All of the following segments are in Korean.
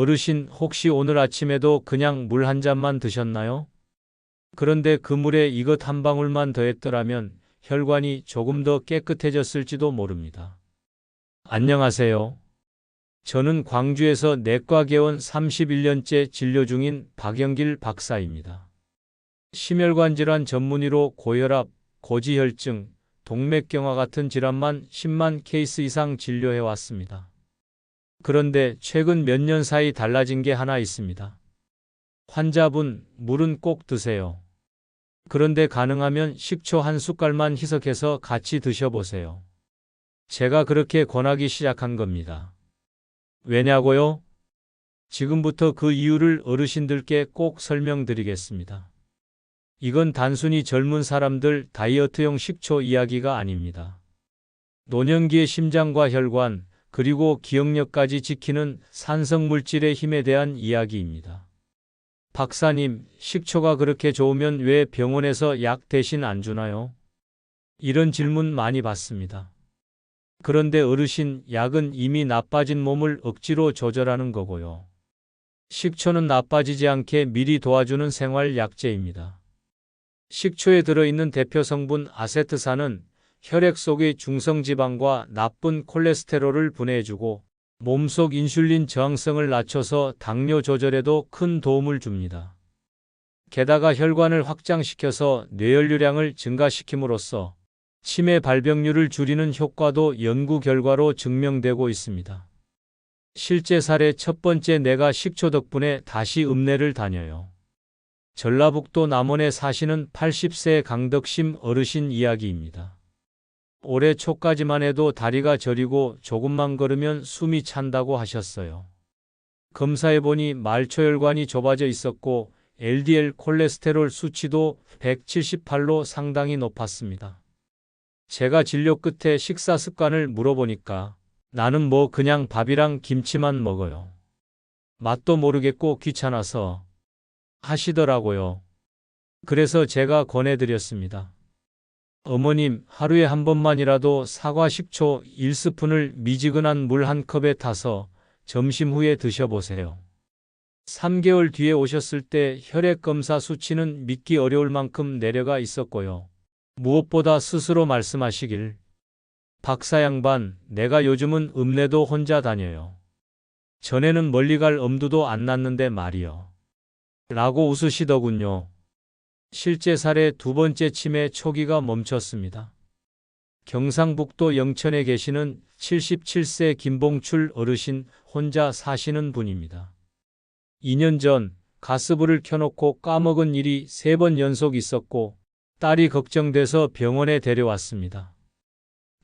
어르신 혹시 오늘 아침에도 그냥 물 한 잔만 드셨나요? 그런데 그 물에 이것 한 방울만 더했더라면 혈관이 조금 더 깨끗해졌을지도 모릅니다. 안녕하세요. 저는 광주에서 내과 개원 31년째 진료 중인 박영길 박사입니다. 심혈관 질환 전문의로 고혈압, 고지혈증, 동맥경화 같은 질환만 10만 케이스 이상 진료해 왔습니다. 그런데 최근 몇 년 사이 달라진 게 하나 있습니다. 환자분, 물은 꼭 드세요. 그런데 가능하면 식초 한 숟갈만 희석해서 같이 드셔보세요. 제가 그렇게 권하기 시작한 겁니다. 왜냐고요? 지금부터 그 이유를 어르신들께 꼭 설명드리겠습니다. 이건 단순히 젊은 사람들 다이어트용 식초 이야기가 아닙니다. 노년기의 심장과 혈관, 그리고 기억력까지 지키는 산성물질의 힘에 대한 이야기입니다. 박사님, 식초가 그렇게 좋으면 왜 병원에서 약 대신 안 주나요? 이런 질문 많이 받습니다. 그런데 어르신, 약은 이미 나빠진 몸을 억지로 조절하는 거고요. 식초는 나빠지지 않게 미리 도와주는 생활약제입니다. 식초에 들어있는 대표 성분 아세트산은 혈액 속의 중성지방과 나쁜 콜레스테롤을 분해해주고 몸속 인슐린 저항성을 낮춰서 당뇨 조절에도 큰 도움을 줍니다. 게다가 혈관을 확장시켜서 뇌혈류량을 증가시킴으로써 치매 발병률을 줄이는 효과도 연구 결과로 증명되고 있습니다. 실제 사례 첫 번째, 내가 식초 덕분에 다시 읍내를 다녀요. 전라북도 남원에 사시는 80세 강덕심 어르신 이야기입니다. 올해 초까지만 해도 다리가 저리고 조금만 걸으면 숨이 찬다고 하셨어요. 검사해보니 말초혈관이 좁아져 있었고 LDL 콜레스테롤 수치도 178로 상당히 높았습니다. 제가 진료 끝에 식사 습관을 물어보니까 나는 뭐 그냥 밥이랑 김치만 먹어요. 맛도 모르겠고 귀찮아서 하시더라고요. 그래서 제가 권해드렸습니다. 어머님, 하루에 한 번만이라도 사과 식초 1스푼을 미지근한 물 한 컵에 타서 점심 후에 드셔보세요. 3개월 뒤에 오셨을 때 혈액 검사 수치는 믿기 어려울 만큼 내려가 있었고요. 무엇보다 스스로 말씀하시길, 박사 양반, 내가 요즘은 읍내도 혼자 다녀요. 전에는 멀리 갈 엄두도 안 났는데 말이요. 라고 웃으시더군요. 실제 사례 두 번째, 치매 초기가 멈췄습니다. 경상북도 영천에 계시는 77세 김봉출 어르신, 혼자 사시는 분입니다. 2년 전 가스불을 켜놓고 까먹은 일이 3번 연속 있었고 딸이 걱정돼서 병원에 데려왔습니다.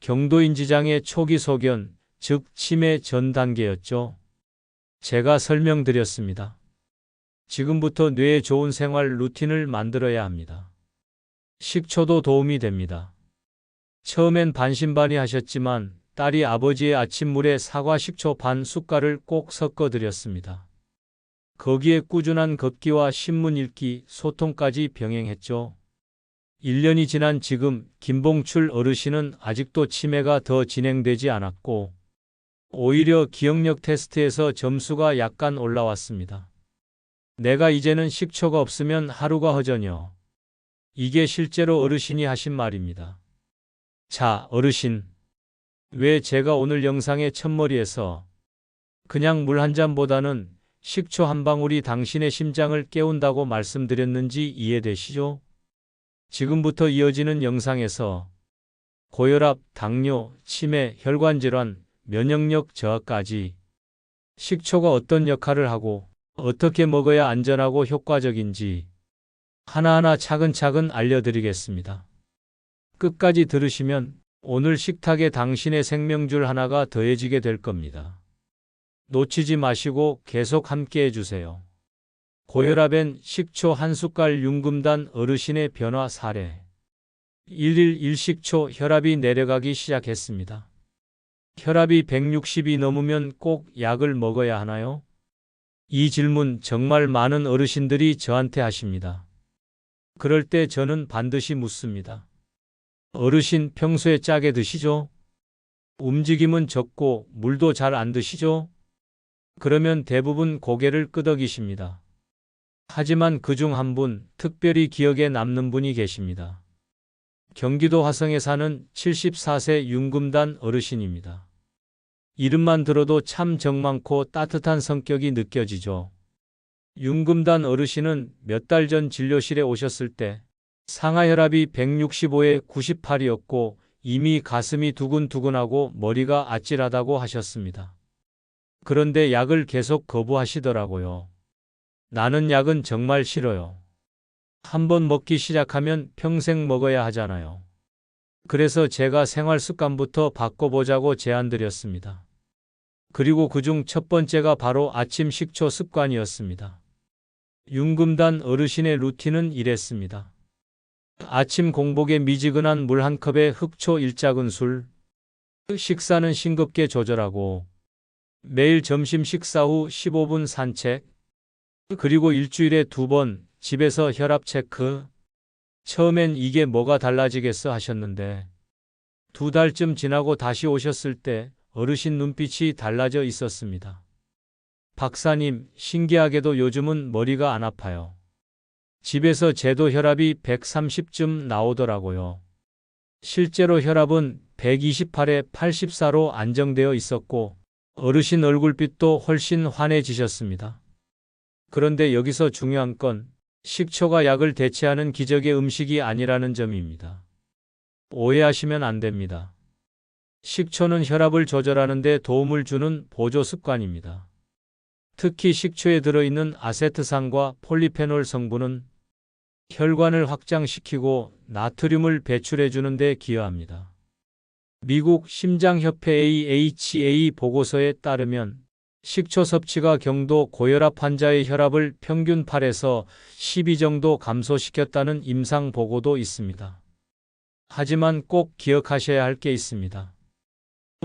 경도인지장애 초기 소견, 즉 치매 전 단계였죠. 제가 설명드렸습니다. 지금부터 뇌에 좋은 생활 루틴을 만들어야 합니다. 식초도 도움이 됩니다. 처음엔 반신반의하셨지만 딸이 아버지의 아침물에 사과 식초 반 숟갈을 꼭 섞어 드렸습니다. 거기에 꾸준한 걷기와 신문 읽기, 소통까지 병행했죠. 1년이 지난 지금 김봉출 어르신은 아직도 치매가 더 진행되지 않았고 오히려 기억력 테스트에서 점수가 약간 올라왔습니다. 내가 이제는 식초가 없으면 하루가 허전여. 이게 실제로 어르신이 하신 말입니다. 자, 어르신. 왜 제가 오늘 영상의 첫머리에서 그냥 물 한 잔보다는 식초 한 방울이 당신의 심장을 깨운다고 말씀드렸는지 이해되시죠? 지금부터 이어지는 영상에서 고혈압, 당뇨, 치매, 혈관질환, 면역력 저하까지 식초가 어떤 역할을 하고 어떻게 먹어야 안전하고 효과적인지 하나하나 차근차근 알려드리겠습니다. 끝까지 들으시면 오늘 식탁에 당신의 생명줄 하나가 더해지게 될 겁니다. 놓치지 마시고 계속 함께 해주세요. 고혈압엔 식초 한 숟갈 윤금단 어르신의 변화 사례. 1일 1식초 혈압이 내려가기 시작했습니다. 혈압이 160이 넘으면 꼭 약을 먹어야 하나요? 이 질문 정말 많은 어르신들이 저한테 하십니다. 그럴 때 저는 반드시 묻습니다. 어르신, 평소에 짜게 드시죠? 움직임은 적고 물도 잘 안 드시죠? 그러면 대부분 고개를 끄덕이십니다. 하지만 그중 한 분, 특별히 기억에 남는 분이 계십니다. 경기도 화성에 사는 74세 윤금단 어르신입니다. 이름만 들어도 참 정 많고 따뜻한 성격이 느껴지죠. 윤금단 어르신은 몇 달 전 진료실에 오셨을 때 상하혈압이 165에 98이었고 이미 가슴이 두근두근하고 머리가 아찔하다고 하셨습니다. 그런데 약을 계속 거부하시더라고요. 나는 약은 정말 싫어요. 한번 먹기 시작하면 평생 먹어야 하잖아요. 그래서 제가 생활 습관부터 바꿔보자고 제안드렸습니다. 그리고 그중 첫 번째가 바로 아침 식초 습관이었습니다. 윤금단 어르신의 루틴은 이랬습니다. 아침 공복에 미지근한 물 한 컵에 흑초 1작은술, 식사는 싱겁게 조절하고 매일 점심 식사 후 15분 산책, 그리고 일주일에 2번 집에서 혈압 체크. 처음엔 이게 뭐가 달라지겠어 하셨는데 2달쯤 지나고 다시 오셨을 때 어르신 눈빛이 달라져 있었습니다. 박사님, 신기하게도 요즘은 머리가 안 아파요. 집에서 재도 혈압이 130쯤 나오더라고요. 실제로 혈압은 128에 84로 안정되어 있었고 어르신 얼굴빛도 훨씬 환해지셨습니다. 그런데 여기서 중요한 건 식초가 약을 대체하는 기적의 음식이 아니라는 점입니다. 오해하시면 안 됩니다. 식초는 혈압을 조절하는 데 도움을 주는 보조 습관입니다. 특히 식초에 들어있는 아세트산과 폴리페놀 성분은 혈관을 확장시키고 나트륨을 배출해 주는 데 기여합니다. 미국 심장협회 AHA 보고서에 따르면 식초 섭취가 경도 고혈압 환자의 혈압을 평균 8에서 12 정도 감소시켰다는 임상 보고도 있습니다. 하지만 꼭 기억하셔야 할 게 있습니다.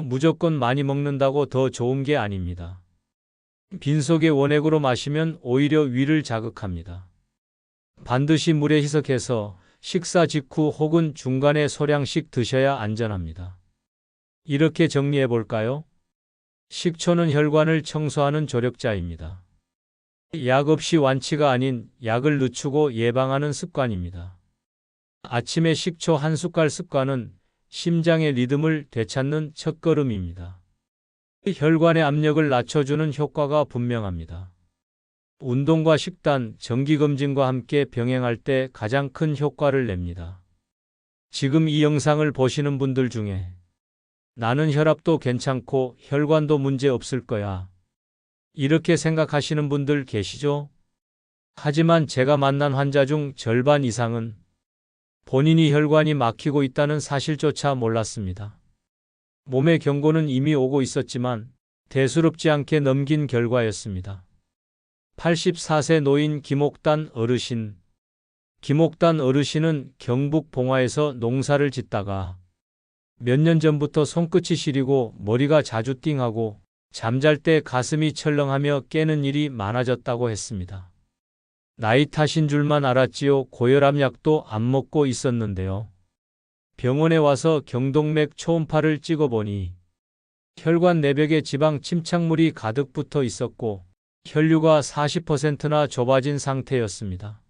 무조건 많이 먹는다고 더 좋은 게 아닙니다. 빈속에 원액으로 마시면 오히려 위를 자극합니다. 반드시 물에 희석해서 식사 직후 혹은 중간에 소량씩 드셔야 안전합니다. 이렇게 정리해 볼까요? 식초는 혈관을 청소하는 조력자입니다. 약 없이 완치가 아닌 약을 늦추고 예방하는 습관입니다. 아침에 식초 한 숟갈 습관은 심장의 리듬을 되찾는 첫걸음입니다. 혈관의 압력을 낮춰주는 효과가 분명합니다. 운동과 식단, 정기검진과 함께 병행할 때 가장 큰 효과를 냅니다. 지금 이 영상을 보시는 분들 중에 나는 혈압도 괜찮고 혈관도 문제 없을 거야. 이렇게 생각하시는 분들 계시죠? 하지만 제가 만난 환자 중 절반 이상은 본인이 혈관이 막히고 있다는 사실조차 몰랐습니다. 몸의 경고는 이미 오고 있었지만 대수롭지 않게 넘긴 결과였습니다. 84세 노인 김옥단 어르신. 김옥단 어르신은 경북 봉화에서 농사를 짓다가 몇 년 전부터 손끝이 시리고 머리가 자주 띵하고 잠잘 때 가슴이 철렁하며 깨는 일이 많아졌다고 했습니다. 나이 탓인 줄만 알았지요. 고혈압 약도 안 먹고 있었는데요. 병원에 와서 경동맥 초음파를 찍어보니 혈관 내벽에 지방 침착물이 가득 붙어 있었고 혈류가 40%나 좁아진 상태였습니다.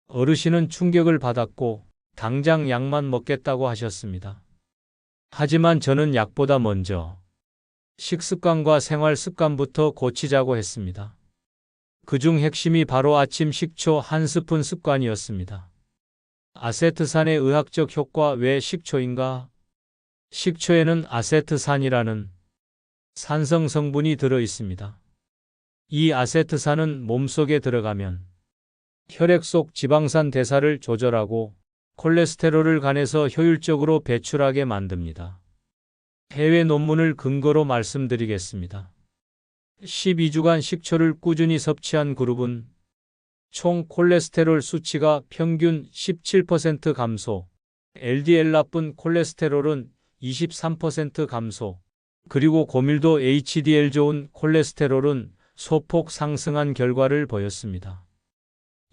어르신은 충격을 받았고 당장 약만 먹겠다고 하셨습니다. 하지만 저는 약보다 먼저 식습관과 생활 습관부터 고치자고 했습니다. 그중 핵심이 바로 아침 식초 한 스푼 습관이었습니다. 아세트산의 의학적 효과. 왜 식초인가? 식초에는 아세트산이라는 산성 성분이 들어 있습니다. 이 아세트산은 몸속에 들어가면 혈액 속 지방산 대사를 조절하고 콜레스테롤을 간에서 효율적으로 배출하게 만듭니다. 해외 논문을 근거로 말씀드리겠습니다. 12주간 식초를 꾸준히 섭취한 그룹은 총 콜레스테롤 수치가 평균 17% 감소, LDL 나쁜 콜레스테롤은 23% 감소, 그리고 고밀도 HDL 좋은 콜레스테롤은 소폭 상승한 결과를 보였습니다.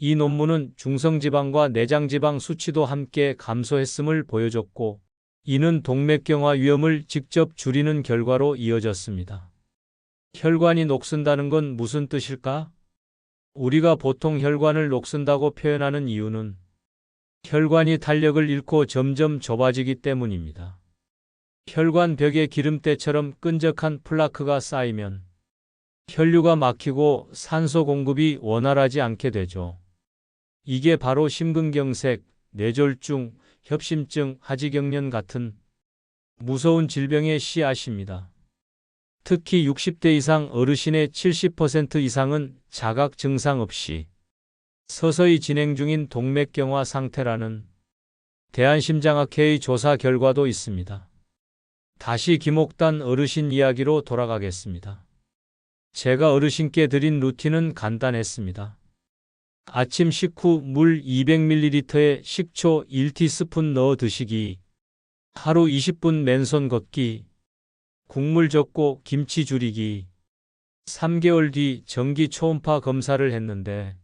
이 논문은 중성지방과 내장지방 수치도 함께 감소했음을 보여줬고, 이는 동맥경화 위험을 직접 줄이는 결과로 이어졌습니다. 혈관이 녹슨다는 건 무슨 뜻일까? 우리가 보통 혈관을 녹슨다고 표현하는 이유는 혈관이 탄력을 잃고 점점 좁아지기 때문입니다. 혈관 벽에 기름때처럼 끈적한 플라크가 쌓이면 혈류가 막히고 산소 공급이 원활하지 않게 되죠. 이게 바로 심근경색, 뇌졸중, 협심증, 하지경련 같은 무서운 질병의 씨앗입니다. 특히 60대 이상 어르신의 70% 이상은 자각 증상 없이 서서히 진행 중인 동맥경화 상태라는 대한심장학회의 조사 결과도 있습니다. 다시 김옥단 어르신 이야기로 돌아가겠습니다. 제가 어르신께 드린 루틴은 간단했습니다. 아침 식후 물 200ml에 식초 1티스푼 넣어 드시기, 하루 20분 맨손 걷기, 국물 적고 김치 줄이기. 3개월 뒤 정기 초음파 검사를 했는데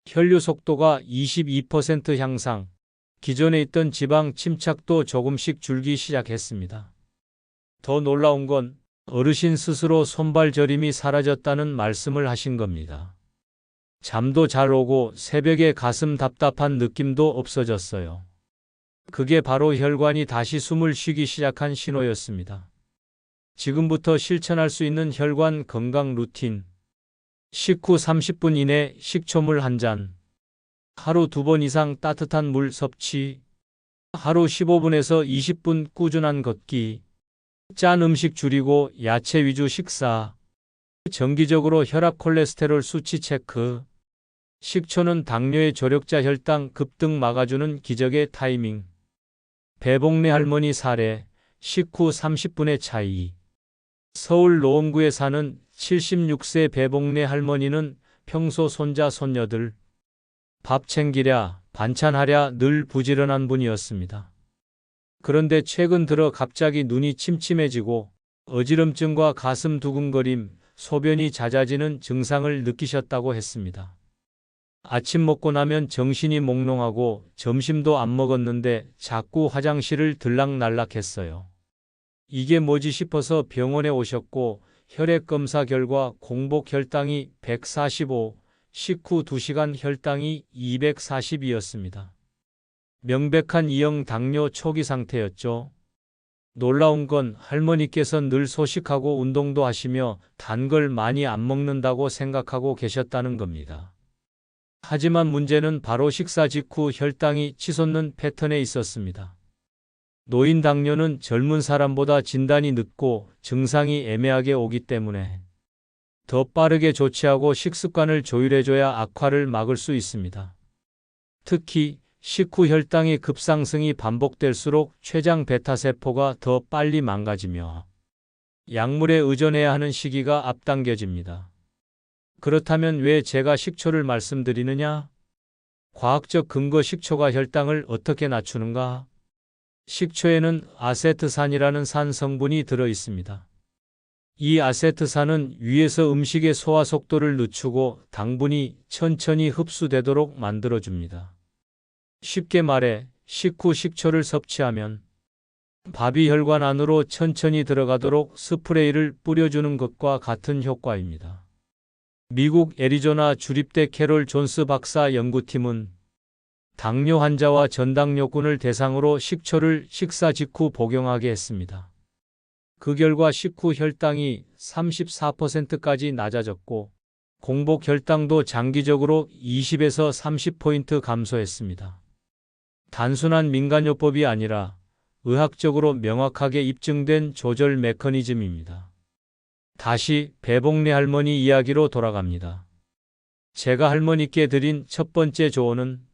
혈류 속도가 22% 향상, 기존에 있던 지방 침착도 조금씩 줄기 시작했습니다. 더 놀라운 건 어르신 스스로 손발 저림이 사라졌다는 말씀을 하신 겁니다. 잠도 잘 오고 새벽에 가슴 답답한 느낌도 없어졌어요. 그게 바로 혈관이 다시 숨을 쉬기 시작한 신호였습니다. 지금부터 실천할 수 있는 혈관 건강 루틴. 식후 30분 이내 식초물 1잔. 하루 2번 이상 따뜻한 물 섭취. 하루 15분에서 20분 꾸준한 걷기. 짠 음식 줄이고 야채 위주 식사. 정기적으로 혈압 콜레스테롤 수치 체크. 식초는 당뇨의 조력자 혈당 급등 막아주는 기적의 타이밍. 배봉래 할머니 사례. 식후 30분의 차이. 서울 노원구에 사는 76세 배봉래 할머니는 평소 손자 손녀들 밥 챙기랴 반찬하랴 늘 부지런한 분이었습니다. 그런데 최근 들어 갑자기 눈이 침침해지고 어지럼증과 가슴 두근거림, 소변이 잦아지는 증상을 느끼셨다고 했습니다. 아침 먹고 나면 정신이 몽롱하고 점심도 안 먹었는데 자꾸 화장실을 들락날락했어요. 이게 뭐지 싶어서 병원에 오셨고 혈액검사 결과 공복 혈당이 145, 식후 2시간 혈당이 240이었습니다. 명백한 2형 당뇨 초기 상태였죠. 놀라운 건 할머니께서 늘 소식하고 운동도 하시며 단 걸 많이 안 먹는다고 생각하고 계셨다는 겁니다. 하지만 문제는 바로 식사 직후 혈당이 치솟는 패턴에 있었습니다. 노인 당뇨는 젊은 사람보다 진단이 늦고 증상이 애매하게 오기 때문에 더 빠르게 조치하고 식습관을 조율해줘야 악화를 막을 수 있습니다. 특히 식후 혈당의 급상승이 반복될수록 췌장 베타세포가 더 빨리 망가지며 약물에 의존해야 하는 시기가 앞당겨집니다. 그렇다면 왜 제가 식초를 말씀드리느냐? 과학적 근거 식초가 혈당을 어떻게 낮추는가? 식초에는 아세트산이라는 산 성분이 들어 있습니다. 이 아세트산은 위에서 음식의 소화 속도를 늦추고 당분이 천천히 흡수되도록 만들어줍니다. 쉽게 말해 식후 식초를 섭취하면 밥이 혈관 안으로 천천히 들어가도록 스프레이를 뿌려주는 것과 같은 효과입니다. 미국 애리조나 주립대 캐롤 존스 박사 연구팀은 당뇨 환자와 전당뇨군을 대상으로 식초를 식사 직후 복용하게 했습니다. 그 결과 식후 혈당이 34%까지 낮아졌고 공복 혈당도 장기적으로 20에서 30포인트 감소했습니다. 단순한 민간요법이 아니라 의학적으로 명확하게 입증된 조절 메커니즘입니다. 다시 배봉래 할머니 이야기로 돌아갑니다. 제가 할머니께 드린 첫 번째 조언은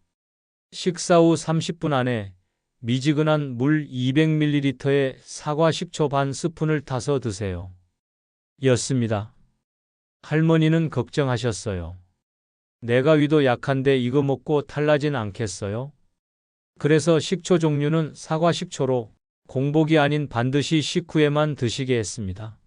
식사 후 30분 안에 미지근한 물 200ml에 사과 식초 반 스푼을 타서 드세요. 였습니다. 할머니는 걱정하셨어요. 내가 위도 약한데 이거 먹고 탈나진 않겠어요? 그래서 식초 종류는 사과 식초로 공복이 아닌 반드시 식후에만 드시게 했습니다.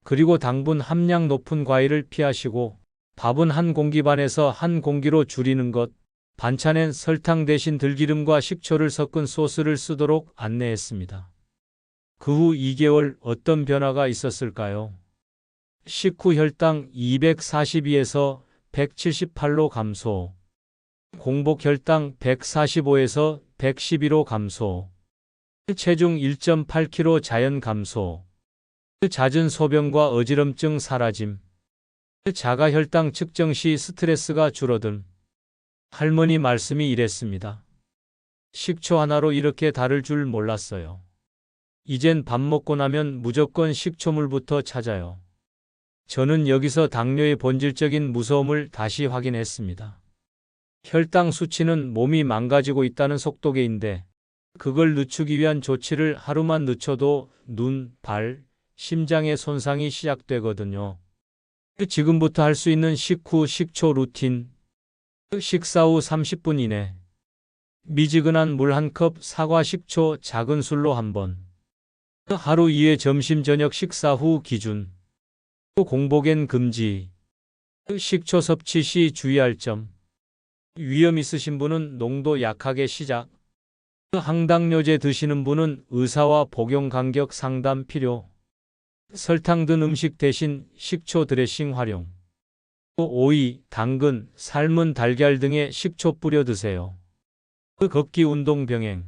그리고 당분 함량 높은 과일을 피하시고 밥은 한 공기 반에서 한 공기로 줄이는 것, 반찬엔 설탕 대신 들기름과 식초를 섞은 소스를 쓰도록 안내했습니다. 그 후 2개월 어떤 변화가 있었을까요? 식후 혈당 242에서 178로 감소. 공복 혈당 145에서 112로 감소. 체중 1.8kg 자연 감소. 잦은 소변과 어지럼증 사라짐. 자가 혈당 측정 시 스트레스가 줄어듦. 할머니 말씀이 이랬습니다. 식초 하나로 이렇게 다를 줄 몰랐어요. 이젠 밥 먹고 나면 무조건 식초물부터 찾아요. 저는 여기서 당뇨의 본질적인 무서움을 다시 확인했습니다. 혈당 수치는 몸이 망가지고 있다는 속도계인데 그걸 늦추기 위한 조치를 하루만 늦춰도 눈, 발, 심장의 손상이 시작되거든요. 지금부터 할 수 있는 식후 식초 루틴. 식사 후 30분 이내. 미지근한 물 1컵, 사과 식초 작은 술로 1번. 하루 2회 점심 저녁 식사 후 기준. 공복엔 금지. 식초 섭취 시 주의할 점. 위험 있으신 분은 농도 약하게 시작. 항당뇨제 드시는 분은 의사와 복용 간격 상담 필요. 설탕 든 음식 대신 식초 드레싱 활용. 오이, 당근, 삶은 달걀 등에 식초 뿌려 드세요. 걷기 운동 병행.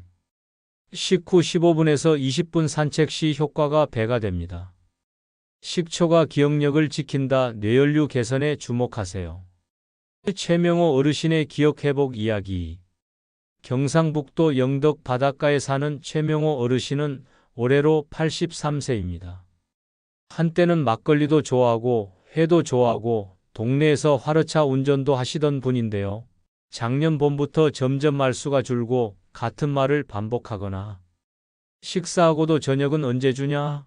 식후 15분에서 20분 산책 시 효과가 배가 됩니다. 식초가 기억력을 지킨다. 뇌연류 개선에 주목하세요. 최명호 어르신의 기억 회복 이야기. 경상북도 영덕 바닷가에 사는 최명호 어르신은 올해로 83세입니다. 한때는 막걸리도 좋아하고 회도 좋아하고 동네에서 화르차 운전도 하시던 분인데요. 작년 봄부터 점점 말수가 줄고 같은 말을 반복하거나 식사하고도 저녁은 언제 주냐?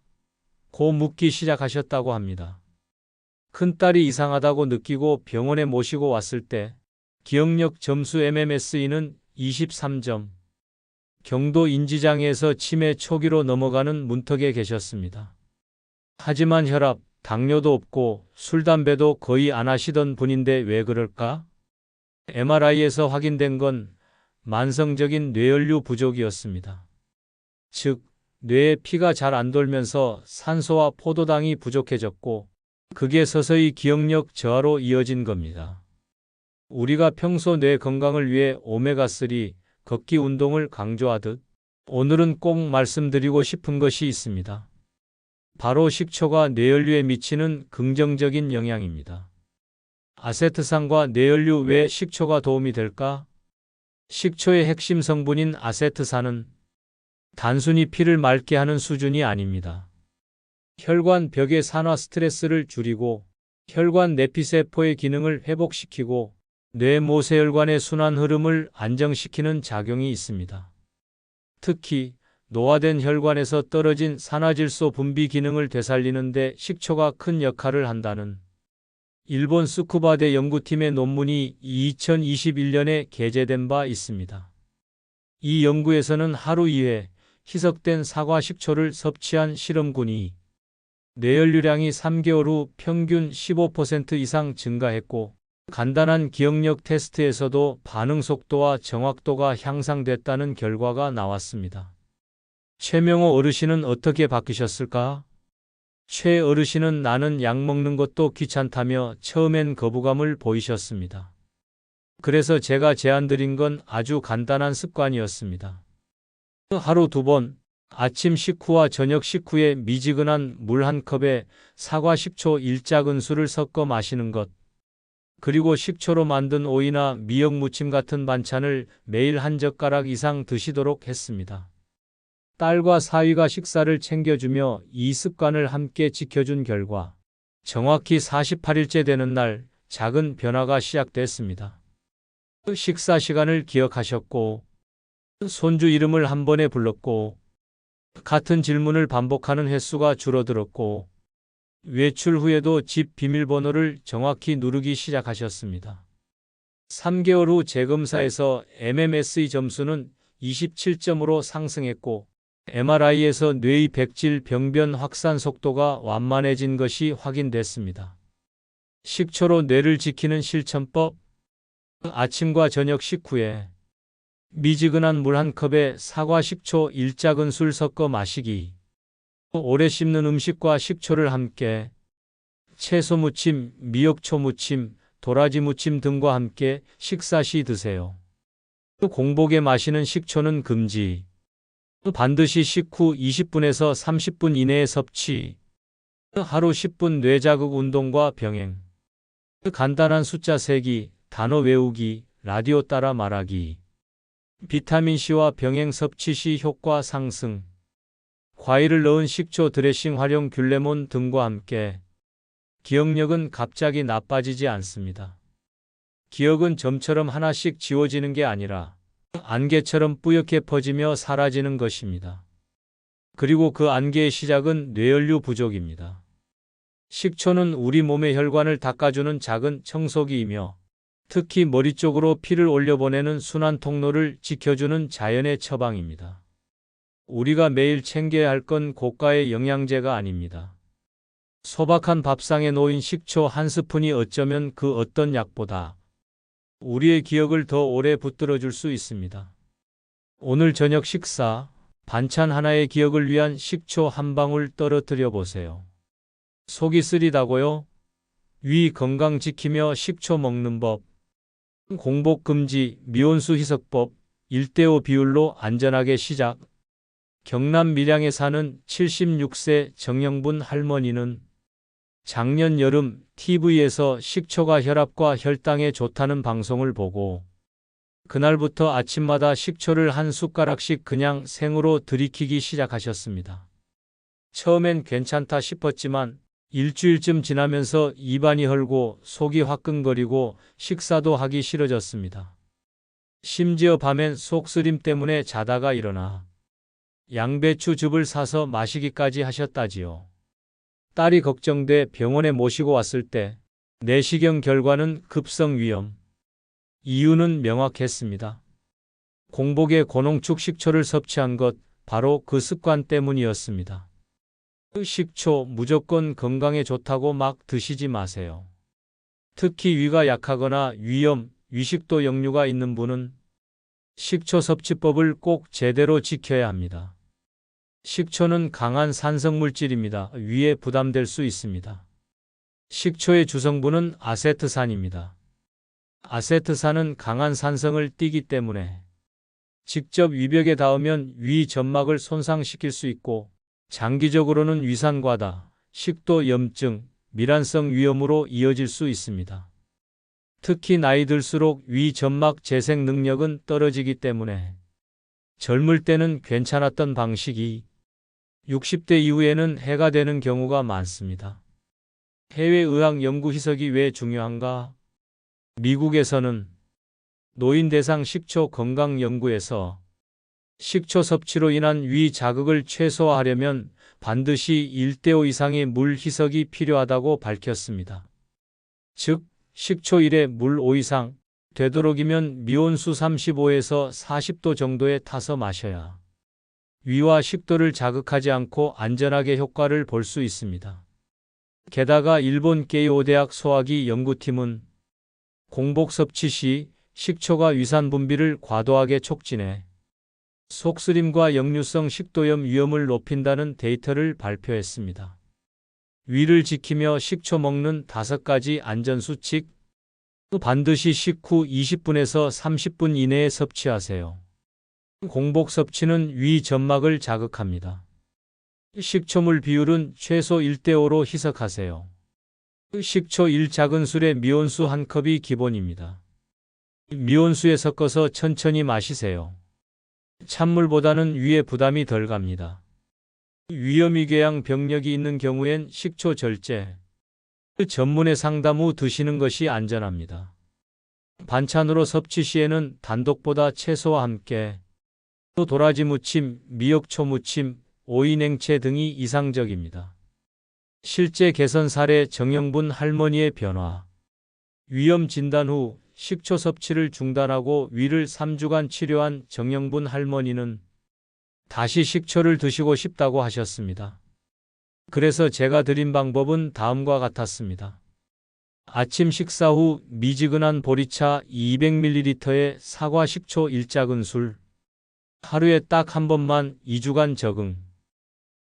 고 묻기 시작하셨다고 합니다. 큰딸이 이상하다고 느끼고 병원에 모시고 왔을 때 기억력 점수 MMSE는 23점. 경도 인지장애에서 치매 초기로 넘어가는 문턱에 계셨습니다. 하지만 혈압, 당뇨도 없고 술, 담배도 거의 안 하시던 분인데 왜 그럴까? MRI에서 확인된 건 만성적인 뇌연류 부족이었습니다. 즉, 뇌에 피가 잘 안 돌면서 산소와 포도당이 부족해졌고 그게 서서히 기억력 저하로 이어진 겁니다. 우리가 평소 뇌 건강을 위해 오메가3, 걷기 운동을 강조하듯 오늘은 꼭 말씀드리고 싶은 것이 있습니다. 바로 식초가 뇌연류에 미치는 긍정적인 영향입니다. 아세트산과 뇌연류 왜 식초가 도움이 될까? 식초의 핵심 성분인 아세트산은 단순히 피를 맑게 하는 수준이 아닙니다. 혈관 벽의 산화 스트레스를 줄이고 혈관 내피세포의 기능을 회복시키고 뇌 모세혈관의 순환 흐름을 안정시키는 작용이 있습니다. 특히 노화된 혈관에서 떨어진 산화질소 분비 기능을 되살리는 데 식초가 큰 역할을 한다는 일본 스쿠바대 연구팀의 논문이 2021년에 게재된 바 있습니다. 이 연구에서는 하루 2회 희석된 사과 식초를 섭취한 실험군이 뇌연류량이 3개월 후 평균 15% 이상 증가했고 간단한 기억력 테스트에서도 반응 속도와 정확도가 향상됐다는 결과가 나왔습니다. 최명호 어르신은 어떻게 바뀌셨을까? 최 어르신은 나는 약 먹는 것도 귀찮다며 처음엔 거부감을 보이셨습니다. 그래서 제가 제안드린 건 아주 간단한 습관이었습니다. 하루 2번, 아침 식후와 저녁 식후에 미지근한 물 1컵에 사과 식초 1작은술을 섞어 마시는 것. 그리고 식초로 만든 오이나 미역 무침 같은 반찬을 매일 1젓가락 이상 드시도록 했습니다. 딸과 사위가 식사를 챙겨주며 이 습관을 함께 지켜준 결과 정확히 48일째 되는 날 작은 변화가 시작됐습니다. 식사 시간을 기억하셨고 손주 이름을 한 번에 불렀고 같은 질문을 반복하는 횟수가 줄어들었고 외출 후에도 집 비밀번호를 정확히 누르기 시작하셨습니다. 3개월 후 재검사에서 MMSE 점수는 27점으로 상승했고 MRI에서 뇌의 백질 병변 확산 속도가 완만해진 것이 확인됐습니다. 식초로 뇌를 지키는 실천법. 아침과 저녁 식후에 미지근한 물 1컵에 사과 식초 1작은술 섞어 마시기. 오래 씹는 음식과 식초를 함께 채소 무침, 미역초 무침, 도라지 무침 등과 함께 식사 시 드세요. 공복에 마시는 식초는 금지. 반드시 식후 20분에서 30분 이내에 섭취. 하루 10분 뇌자극 운동과 병행. 간단한 숫자 세기, 단어 외우기, 라디오 따라 말하기. 비타민C와 병행 섭취 시 효과 상승. 과일을 넣은 식초 드레싱 활용 귤레몬 등과 함께. 기억력은 갑자기 나빠지지 않습니다. 기억은 점처럼 하나씩 지워지는 게 아니라 안개처럼 뿌옇게 퍼지며 사라지는 것입니다. 그리고 그 안개의 시작은 뇌연료 부족입니다. 식초는 우리 몸의 혈관을 닦아주는 작은 청소기이며 특히 머리 쪽으로 피를 올려보내는 순환 통로를 지켜주는 자연의 처방입니다. 우리가 매일 챙겨야 할 건 고가의 영양제가 아닙니다. 소박한 밥상에 놓인 식초 한 스푼이 어쩌면 그 어떤 약보다 우리의 기억을 더 오래 붙들어 줄 수 있습니다. 오늘 저녁 식사, 반찬 하나의 기억을 위한 식초 한 방울 떨어뜨려 보세요. 속이 쓰리다고요? 위 건강 지키며 식초 먹는 법. 공복 금지, 미온수 희석법, 1대5 비율로 안전하게 시작. 경남 밀양에 사는 76세 정영분 할머니는 작년 여름 TV에서 식초가 혈압과 혈당에 좋다는 방송을 보고 그날부터 아침마다 식초를 한 숟가락씩 그냥 생으로 들이키기 시작하셨습니다. 처음엔 괜찮다 싶었지만 일주일쯤 지나면서 입안이 헐고 속이 화끈거리고 식사도 하기 싫어졌습니다. 심지어 밤엔 속쓰림 때문에 자다가 일어나 양배추즙을 사서 마시기까지 하셨다지요. 딸이 걱정돼 병원에 모시고 왔을 때 내시경 결과는 급성 위염. 이유는 명확했습니다. 공복에 고농축 식초를 섭취한 것, 바로 그 습관 때문이었습니다. 식초 무조건 건강에 좋다고 막 드시지 마세요. 특히 위가 약하거나 위염, 위식도 역류가 있는 분은 식초 섭취법을 꼭 제대로 지켜야 합니다. 식초는 강한 산성물질입니다. 위에 부담될 수 있습니다. 식초의 주성분은 아세트산입니다. 아세트산은 강한 산성을 띠기 때문에 직접 위벽에 닿으면 위 점막을 손상시킬 수 있고 장기적으로는 위산과다, 식도염증, 밀환성 위염으로 이어질 수 있습니다. 특히 나이 들수록 위 점막 재생 능력은 떨어지기 때문에 젊을 때는 괜찮았던 방식이 60대 이후에는 해가 되는 경우가 많습니다. 해외의학 연구 희석이 왜 중요한가? 미국에서는 노인 대상 식초 건강 연구에서 식초 섭취로 인한 위 자극을 최소화하려면 반드시 1대5 이상의 물 희석이 필요하다고 밝혔습니다. 즉, 식초 1에 물 5 이상, 되도록이면 미온수 35에서 40도 정도에 타서 마셔야 위와 식도를 자극하지 않고 안전하게 효과를 볼 수 있습니다. 게다가 일본 게이오 대학 소화기 연구팀은 공복 섭취 시 식초가 위산 분비를 과도하게 촉진해 속쓰림과 역류성 식도염 위험을 높인다는 데이터를 발표했습니다. 위를 지키며 식초 먹는 5가지 안전수칙. 반드시 식후 20분에서 30분 이내에 섭취하세요. 공복 섭취는 위 점막을 자극합니다. 식초물 비율은 최소 1대5로 희석하세요. 식초 1작은술에 미온수 1컵이 기본입니다. 미온수에 섞어서 천천히 마시세요. 찬물보다는 위에 부담이 덜 갑니다. 위염위궤양 병력이 있는 경우엔 식초 절제, 전문의 상담 후 드시는 것이 안전합니다. 반찬으로 섭취 시에는 단독보다 채소와 함께 도라지 무침, 미역초 무침, 오이 냉채 등이 이상적입니다. 실제 개선 사례 정영분 할머니의 변화. 위염 진단 후 식초 섭취를 중단하고 위를 3주간 치료한 정영분 할머니는 다시 식초를 드시고 싶다고 하셨습니다. 그래서 제가 드린 방법은 다음과 같았습니다. 아침 식사 후 미지근한 보리차 200ml에 사과 식초 1작은술. 하루에 딱 한 번만 2주간 적응.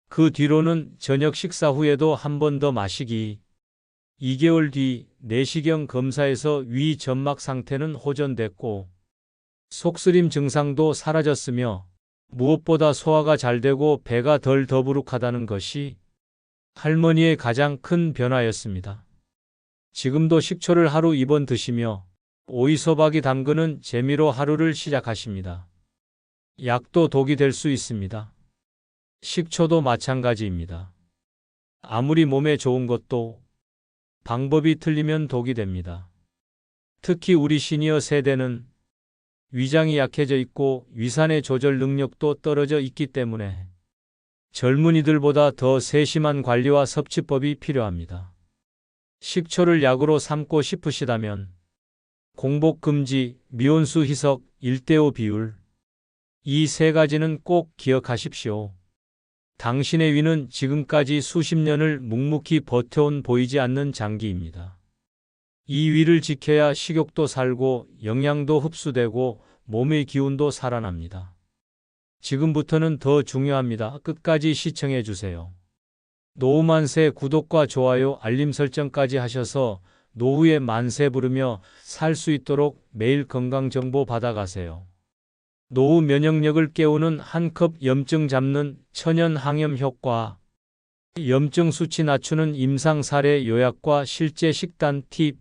그 뒤로는 저녁 식사 후에도 한 번 더 마시기. 2개월 뒤 내시경 검사에서 위 점막 상태는 호전됐고 속쓰림 증상도 사라졌으며 무엇보다 소화가 잘 되고 배가 덜 더부룩하다는 것이 할머니의 가장 큰 변화였습니다. 지금도 식초를 하루 2번 드시며 오이소박이 담그는 재미로 하루를 시작하십니다. 약도 독이 될 수 있습니다. 식초도 마찬가지입니다. 아무리 몸에 좋은 것도 방법이 틀리면 독이 됩니다. 특히 우리 시니어 세대는 위장이 약해져 있고 위산의 조절 능력도 떨어져 있기 때문에 젊은이들보다 더 세심한 관리와 섭취법이 필요합니다. 식초를 약으로 삼고 싶으시다면 공복 금지, 미온수 희석, 1대5 비율 이 세 가지는 꼭 기억하십시오. 당신의 위는 지금까지 수십 년을 묵묵히 버텨온 보이지 않는 장기입니다. 이 위를 지켜야 식욕도 살고 영양도 흡수되고 몸의 기운도 살아납니다. 지금부터는 더 중요합니다. 끝까지 시청해 주세요. 노후 만세 구독과 좋아요, 알림 설정까지 하셔서 노후에 만세 부르며 살 수 있도록 매일 건강 정보 받아가세요. 노후 면역력을 깨우는 한 컵 염증 잡는 천연 항염 효과, 염증 수치 낮추는 임상 사례 요약과 실제 식단 팁.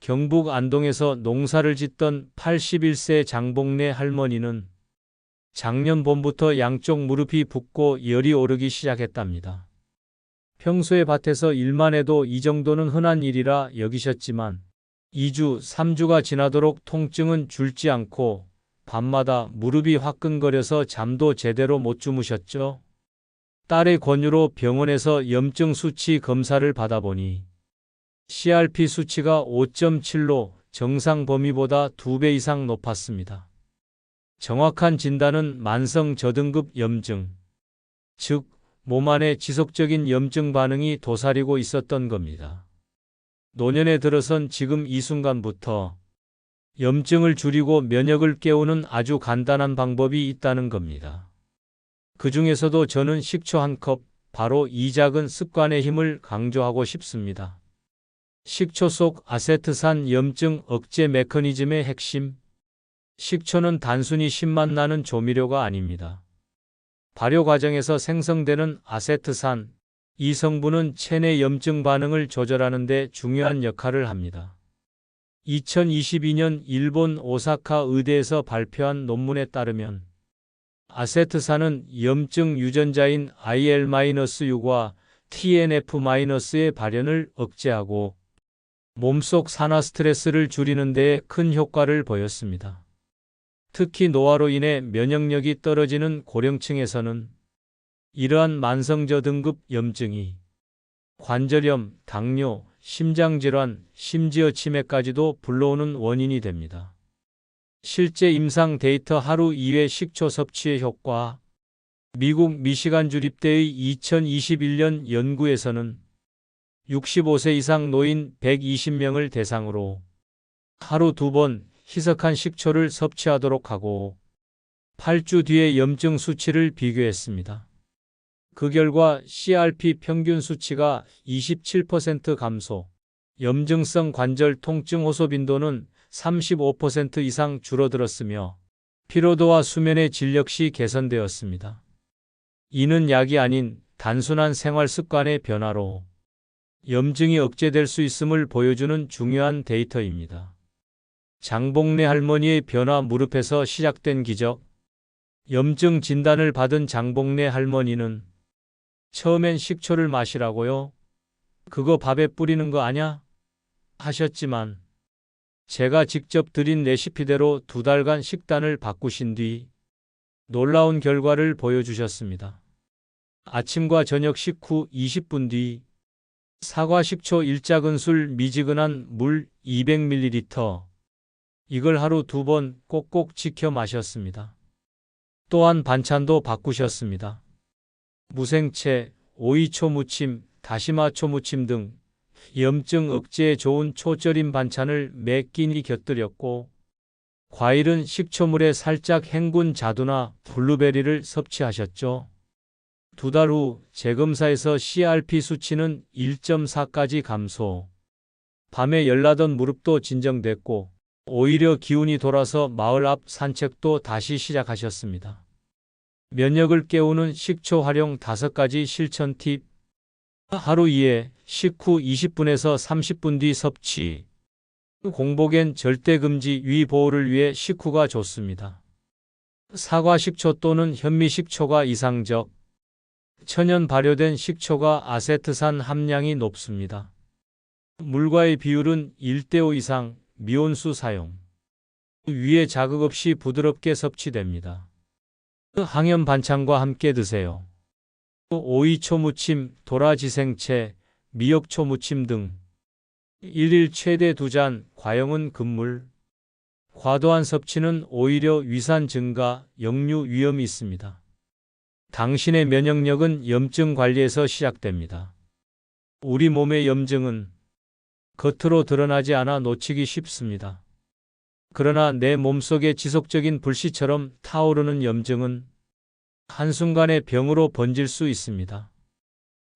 경북 안동에서 농사를 짓던 81세 장복래 할머니는 작년 봄부터 양쪽 무릎이 붓고 열이 오르기 시작했답니다. 평소에 밭에서 일만 해도 이 정도는 흔한 일이라 여기셨지만 2주, 3주가 지나도록 통증은 줄지 않고 밤마다 무릎이 화끈거려서 잠도 제대로 못 주무셨죠. 딸의 권유로 병원에서 염증 수치 검사를 받아보니 CRP 수치가 5.7로 정상 범위보다 2배 이상 높았습니다. 정확한 진단은 만성 저등급 염증, 즉 몸 안에 지속적인 염증 반응이 도사리고 있었던 겁니다. 노년에 들어선 지금 이 순간부터 염증을 줄이고 면역을 깨우는 아주 간단한 방법이 있다는 겁니다. 그 중에서도 저는 식초 한 컵, 바로 이 작은 습관의 힘을 강조하고 싶습니다. 식초 속 아세트산 염증 억제 메커니즘의 핵심. 식초는 단순히 신맛 나는 조미료가 아닙니다. 발효 과정에서 생성되는 아세트산, 이 성분은 체내 염증 반응을 조절하는 데 중요한 역할을 합니다. 2022년 일본 오사카 의대에서 발표한 논문에 따르면 아세트산은 염증 유전자인 IL-6과 TNF-의 발현을 억제하고 몸속 산화 스트레스를 줄이는 데에 큰 효과를 보였습니다. 특히 노화로 인해 면역력이 떨어지는 고령층에서는 이러한 만성저등급 염증이 관절염, 당뇨, 심장질환, 심지어 치매까지도 불러오는 원인이 됩니다. 실제 임상 데이터 하루 2회 식초 섭취의 효과. 미국 미시간 주립대의 2021년 연구에서는 65세 이상 노인 120명을 대상으로 하루 2번 희석한 식초를 섭취하도록 하고 8주 뒤에 염증 수치를 비교했습니다. 그 결과 CRP 평균 수치가 27% 감소, 염증성 관절 통증 호소 빈도는 35% 이상 줄어들었으며 피로도와 수면의 질 역시 개선되었습니다. 이는 약이 아닌 단순한 생활 습관의 변화로 염증이 억제될 수 있음을 보여주는 중요한 데이터입니다. 장복래 할머니의 변화 무릎에서 시작된 기적. 염증 진단을 받은 장복래 할머니는 처음엔 식초를 마시라고요? 그거 밥에 뿌리는 거 아냐? 하셨지만 제가 직접 드린 레시피대로 2달간 식단을 바꾸신 뒤 놀라운 결과를 보여주셨습니다. 아침과 저녁 식후 20분 뒤 사과 식초 1작은술 미지근한 물 200ml, 이걸 하루 2번 꼭꼭 지켜 마셨습니다. 또한 반찬도 바꾸셨습니다. 무생채, 오이초 무침, 다시마초 무침 등 염증 억제에 좋은 초절임 반찬을 매 끼니 곁들였고 과일은 식초물에 살짝 헹군 자두나 블루베리를 섭취하셨죠. 2달 후 재검사에서 CRP 수치는 1.4까지 감소. 밤에 열나던 무릎도 진정됐고 오히려 기운이 돌아서 마을 앞 산책도 다시 시작하셨습니다. 면역을 깨우는 식초 활용 5가지 실천 팁. 하루 2회, 식후 20분에서 30분 뒤 섭취. 공복엔 절대 금지 위 보호를 위해 식후가 좋습니다. 사과 식초 또는 현미 식초가 이상적. 천연 발효된 식초가 아세트산 함량이 높습니다. 물과의 비율은 1대5 이상, 미온수 사용. 위에 자극 없이 부드럽게 섭취됩니다. 항염 반찬과 함께 드세요. 오이초 무침, 도라지생채, 미역초 무침 등. 1일 최대 2잔, 과용은 금물. 과도한 섭취는 오히려 위산 증가, 역류 위험이 있습니다. 당신의 면역력은 염증 관리에서 시작됩니다. 우리 몸의 염증은 겉으로 드러나지 않아 놓치기 쉽습니다. 그러나 내 몸속의 지속적인 불씨처럼 타오르는 염증은 한순간에 병으로 번질 수 있습니다.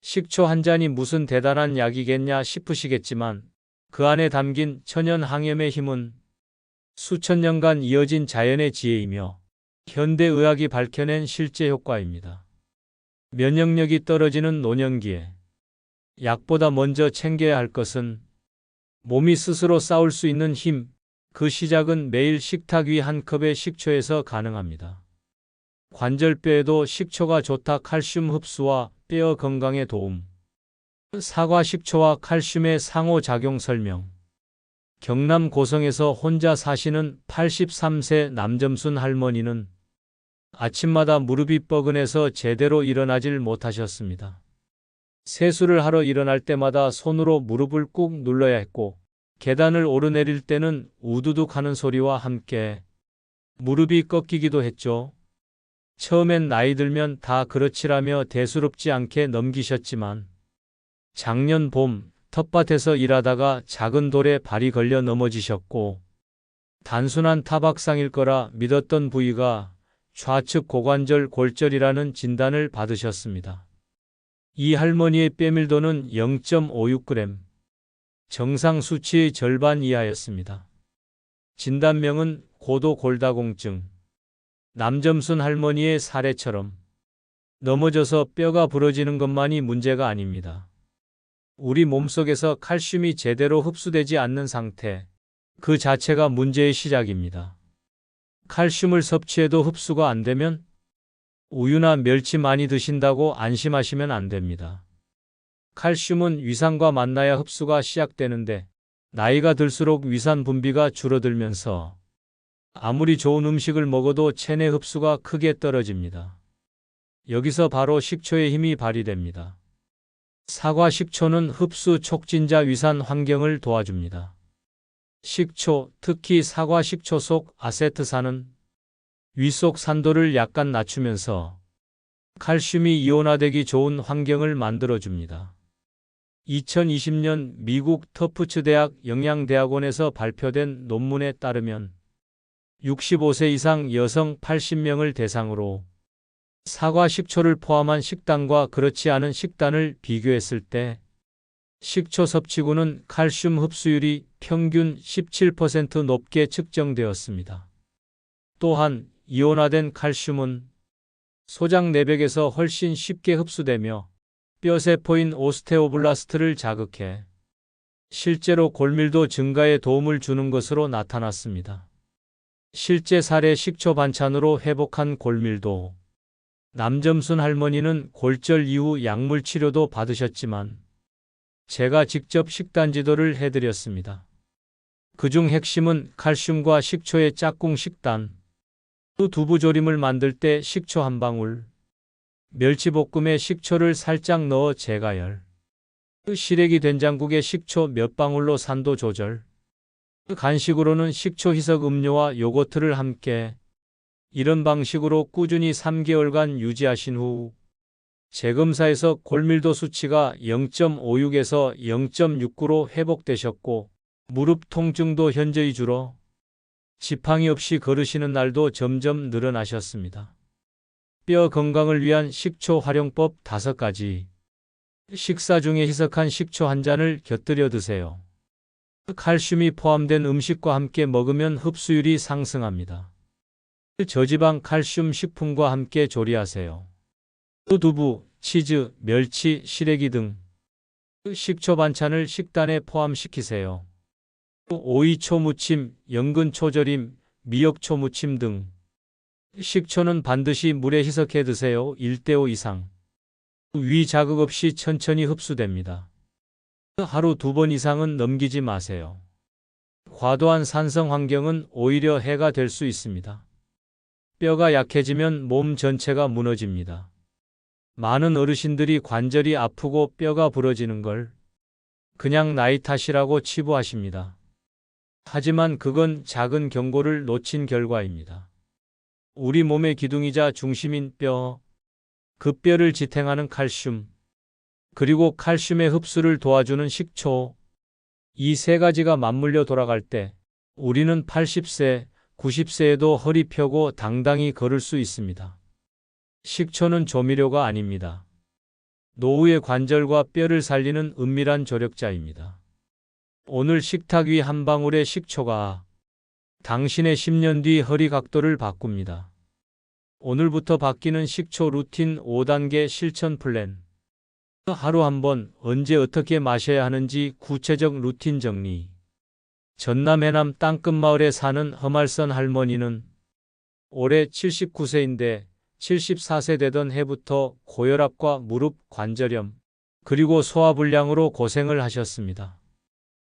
식초 한 잔이 무슨 대단한 약이겠냐 싶으시겠지만 그 안에 담긴 천연 항염의 힘은 수천 년간 이어진 자연의 지혜이며 현대의학이 밝혀낸 실제 효과입니다. 면역력이 떨어지는 노년기에 약보다 먼저 챙겨야 할 것은 몸이 스스로 싸울 수 있는 힘, 그 시작은 매일 식탁 위 한 컵의 식초에서 가능합니다. 관절뼈에도 식초가 좋다. 칼슘 흡수와 뼈 건강에 도움. 사과 식초와 칼슘의 상호작용 설명. 경남 고성에서 혼자 사시는 83세 남점순 할머니는 아침마다 무릎이 뻐근해서 제대로 일어나질 못하셨습니다. 세수를 하러 일어날 때마다 손으로 무릎을 꾹 눌러야 했고 계단을 오르내릴 때는 우두둑 하는 소리와 함께 무릎이 꺾이기도 했죠. 처음엔 나이 들면 다 그렇지라며 대수롭지 않게 넘기셨지만 작년 봄 텃밭에서 일하다가 작은 돌에 발이 걸려 넘어지셨고 단순한 타박상일 거라 믿었던 부위가 좌측 고관절 골절이라는 진단을 받으셨습니다. 이 할머니의 뼈밀도는 0.56g, 정상 수치의 절반 이하였습니다. 진단명은 고도 골다공증. 남점순 할머니의 사례처럼 넘어져서 뼈가 부러지는 것만이 문제가 아닙니다. 우리 몸속에서 칼슘이 제대로 흡수되지 않는 상태, 그 자체가 문제의 시작입니다. 칼슘을 섭취해도 흡수가 안 되면 우유나 멸치 많이 드신다고 안심하시면 안 됩니다. 칼슘은 위산과 만나야 흡수가 시작되는데 나이가 들수록 위산 분비가 줄어들면서 아무리 좋은 음식을 먹어도 체내 흡수가 크게 떨어집니다. 여기서 바로 식초의 힘이 발휘됩니다. 사과 식초는 흡수 촉진자 위산 환경을 도와줍니다. 식초, 특히 사과 식초 속 아세트산은 위 속 산도를 약간 낮추면서 칼슘이 이온화되기 좋은 환경을 만들어줍니다. 2020년 미국 터프츠 대학 영양대학원에서 발표된 논문에 따르면 65세 이상 여성 80명을 대상으로 사과 식초를 포함한 식단과 그렇지 않은 식단을 비교했을 때 식초 섭취군은 칼슘 흡수율이 평균 17% 높게 측정되었습니다. 또한 이온화된 칼슘은 소장 내벽에서 훨씬 쉽게 흡수되며 뼈세포인 오스테오블라스트를 자극해 실제로 골밀도 증가에 도움을 주는 것으로 나타났습니다. 실제 사례 식초 반찬으로 회복한 골밀도. 남점순 할머니는 골절 이후 약물 치료도 받으셨지만 제가 직접 식단 지도를 해드렸습니다. 그중 핵심은 칼슘과 식초의 짝꿍 식단. 두부조림을 만들 때 식초 한 방울, 멸치볶음에 식초를 살짝 넣어 재가열, 시래기 된장국에 식초 몇 방울로 산도 조절, 간식으로는 식초 희석 음료와 요거트를 함께. 이런 방식으로 꾸준히 3개월간 유지하신 후 재검사에서 골밀도 수치가 0.56에서 0.69로 회복되셨고 무릎 통증도 현저히 줄어 지팡이 없이 걸으시는 날도 점점 늘어나셨습니다. 뼈 건강을 위한 식초 활용법 5가지. 식사 중에 희석한 식초 한 잔을 곁들여 드세요. 칼슘이 포함된 음식과 함께 먹으면 흡수율이 상승합니다. 저지방 칼슘 식품과 함께 조리하세요. 두부, 치즈, 멸치, 시래기 등 식초 반찬을 식단에 포함시키세요. 오이초 무침, 연근초 절임, 미역초 무침 등 식초는 반드시 물에 희석해 드세요. 1대5 이상. 위 자극 없이 천천히 흡수됩니다. 하루 2번 이상은 넘기지 마세요. 과도한 산성 환경은 오히려 해가 될 수 있습니다. 뼈가 약해지면 몸 전체가 무너집니다. 많은 어르신들이 관절이 아프고 뼈가 부러지는 걸 그냥 나이 탓이라고 치부하십니다. 하지만 그건 작은 경고를 놓친 결과입니다. 우리 몸의 기둥이자 중심인 뼈, 그 뼈를 지탱하는 칼슘, 그리고 칼슘의 흡수를 도와주는 식초, 이 3가지가 맞물려 돌아갈 때 우리는 80세, 90세에도 허리 펴고 당당히 걸을 수 있습니다. 식초는 조미료가 아닙니다. 노후의 관절과 뼈를 살리는 은밀한 조력자입니다. 오늘 식탁 위 한 방울의 식초가 당신의 10년 뒤 허리 각도를 바꿉니다. 오늘부터 바뀌는 식초 루틴 5단계 실천 플랜. 하루 한 번 언제 어떻게 마셔야 하는지 구체적 루틴 정리. 전남 해남 땅끝마을에 사는 허말선 할머니는 올해 79세인데 74세 되던 해부터 고혈압과 무릎 관절염, 그리고 소화불량으로 고생을 하셨습니다.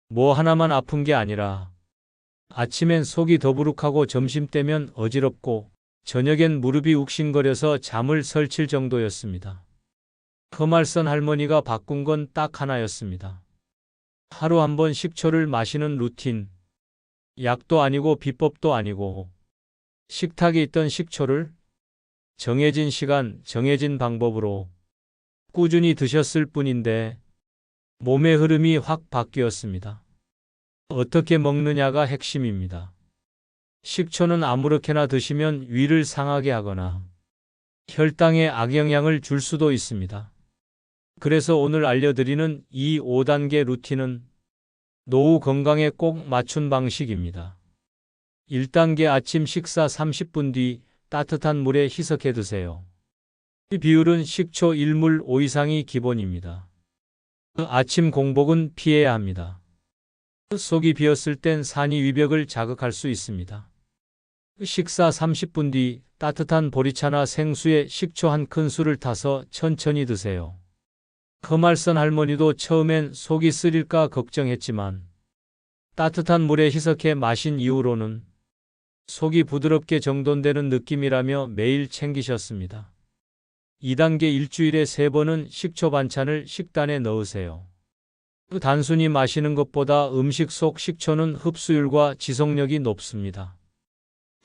뭐 하나만 아픈 게 아니라 아침엔 속이 더부룩하고 점심때면 어지럽고 저녁엔 무릎이 욱신거려서 잠을 설칠 정도였습니다. 허말선 할머니가 바꾼 건 딱 하나였습니다. 하루 한 번 식초를 마시는 루틴. 약도 아니고 비법도 아니고 식탁에 있던 식초를 정해진 시간, 정해진 방법으로 꾸준히 드셨을 뿐인데 몸의 흐름이 확 바뀌었습니다. 어떻게 먹느냐가 핵심입니다. 식초는 아무렇게나 드시면 위를 상하게 하거나 혈당에 악영향을 줄 수도 있습니다. 그래서 오늘 알려드리는 이 5단계 루틴은 노후 건강에 꼭 맞춘 방식입니다. 1단계 아침 식사 30분 뒤 따뜻한 물에 희석해 드세요. 이 비율은 식초 1물 5 이상이 기본입니다. 아침 공복은 피해야 합니다. 속이 비었을 땐 산이 위벽을 자극할 수 있습니다. 식사 30분 뒤 따뜻한 보리차나 생수에 식초 한 큰술을 타서 천천히 드세요. 허말선 할머니도 처음엔 속이 쓰릴까 걱정했지만 따뜻한 물에 희석해 마신 이후로는 속이 부드럽게 정돈되는 느낌이라며 매일 챙기셨습니다. 2단계 일주일에 3번은 식초 반찬을 식단에 넣으세요. 단순히 마시는 것보다 음식 속 식초는 흡수율과 지속력이 높습니다.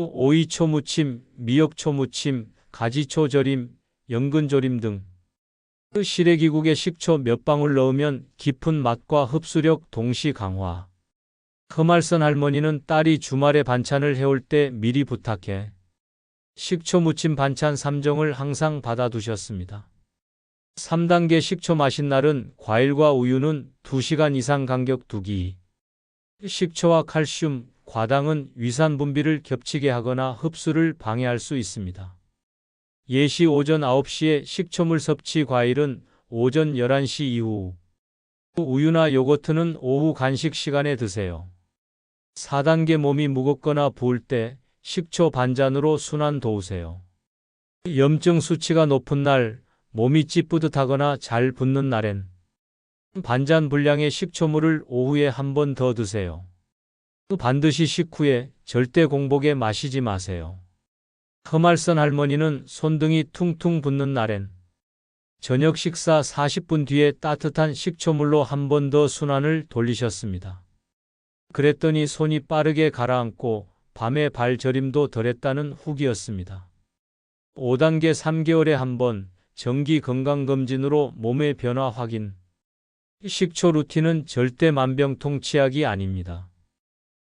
오이초 무침, 미역초 무침, 가지초 절임, 연근조림 등 시래기국에 식초 몇 방울 넣으면 깊은 맛과 흡수력 동시 강화. 허말선 할머니는 딸이 주말에 반찬을 해올 때 미리 부탁해 식초 무침 반찬 3종을 항상 받아두셨습니다. 3단계 식초 마신 날은 과일과 우유는 2시간 이상 간격 두기. 식초와 칼슘, 과당은 위산 분비를 겹치게 하거나 흡수를 방해할 수 있습니다. 예시 오전 9시에 식초물 섭취, 과일은 오전 11시 이후, 우유나 요거트는 오후 간식 시간에 드세요. 4단계 몸이 무겁거나 부을 때 식초 반잔으로 순환 도우세요. 염증 수치가 높은 날, 몸이 찌뿌듯하거나 잘 붓는 날엔 반잔 분량의 식초물을 오후에 한 번 더 드세요. 반드시 식후에 절대 공복에 마시지 마세요. 허말선 할머니는 손등이 퉁퉁 붓는 날엔 저녁 식사 40분 뒤에 따뜻한 식초물로 한 번 더 순환을 돌리셨습니다. 그랬더니 손이 빠르게 가라앉고 밤에 발 저림도 덜했다는 후기였습니다. 5단계 3개월에 한 번 정기 건강검진으로 몸의 변화 확인. 식초 루틴은 절대 만병통치약이 아닙니다.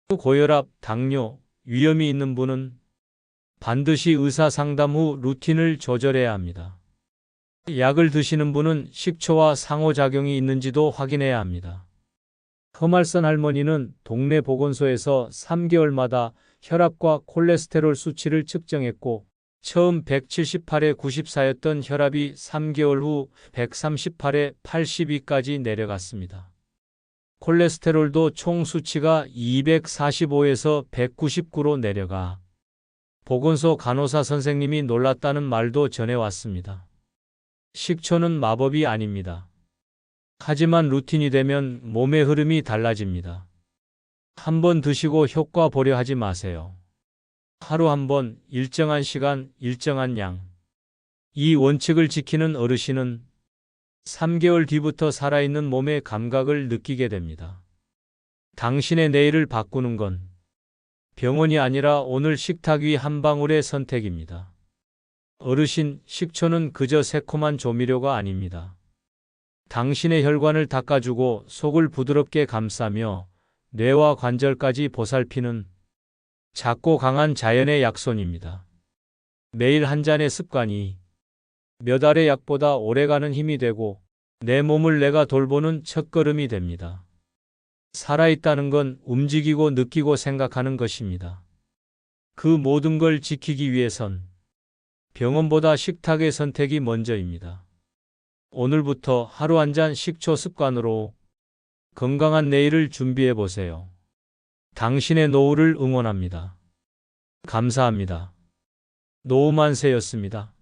고혈압, 당뇨, 위험이 있는 분은 반드시 의사 상담 후 루틴을 조절해야 합니다. 약을 드시는 분은 식초와 상호작용이 있는지도 확인해야 합니다. 허말선 할머니는 동네 보건소에서 3개월마다 혈압과 콜레스테롤 수치를 측정했고 처음 178에 94였던 혈압이 3개월 후 138에 82까지 내려갔습니다. 콜레스테롤도 총 수치가 245에서 199로 내려가 보건소 간호사 선생님이 놀랐다는 말도 전해왔습니다. 식초는 마법이 아닙니다. 하지만 루틴이 되면 몸의 흐름이 달라집니다. 한 번 드시고 효과 보려 하지 마세요. 하루 한 번, 일정한 시간, 일정한 양. 이 원칙을 지키는 어르신은 3개월 뒤부터 살아있는 몸의 감각을 느끼게 됩니다. 당신의 내일을 바꾸는 건 병원이 아니라 오늘 식탁 위 한 방울의 선택입니다. 어르신, 식초는 그저 새콤한 조미료가 아닙니다. 당신의 혈관을 닦아주고 속을 부드럽게 감싸며 뇌와 관절까지 보살피는 작고 강한 자연의 약손입니다. 매일 한 잔의 습관이 몇 알의 약보다 오래가는 힘이 되고 내 몸을 내가 돌보는 첫걸음이 됩니다. 살아있다는 건 움직이고 느끼고 생각하는 것입니다. 그 모든 걸 지키기 위해선 병원보다 식탁의 선택이 먼저입니다. 오늘부터 하루 한 잔 식초 습관으로 건강한 내일을 준비해 보세요. 당신의 노후를 응원합니다. 감사합니다. 노후만세였습니다.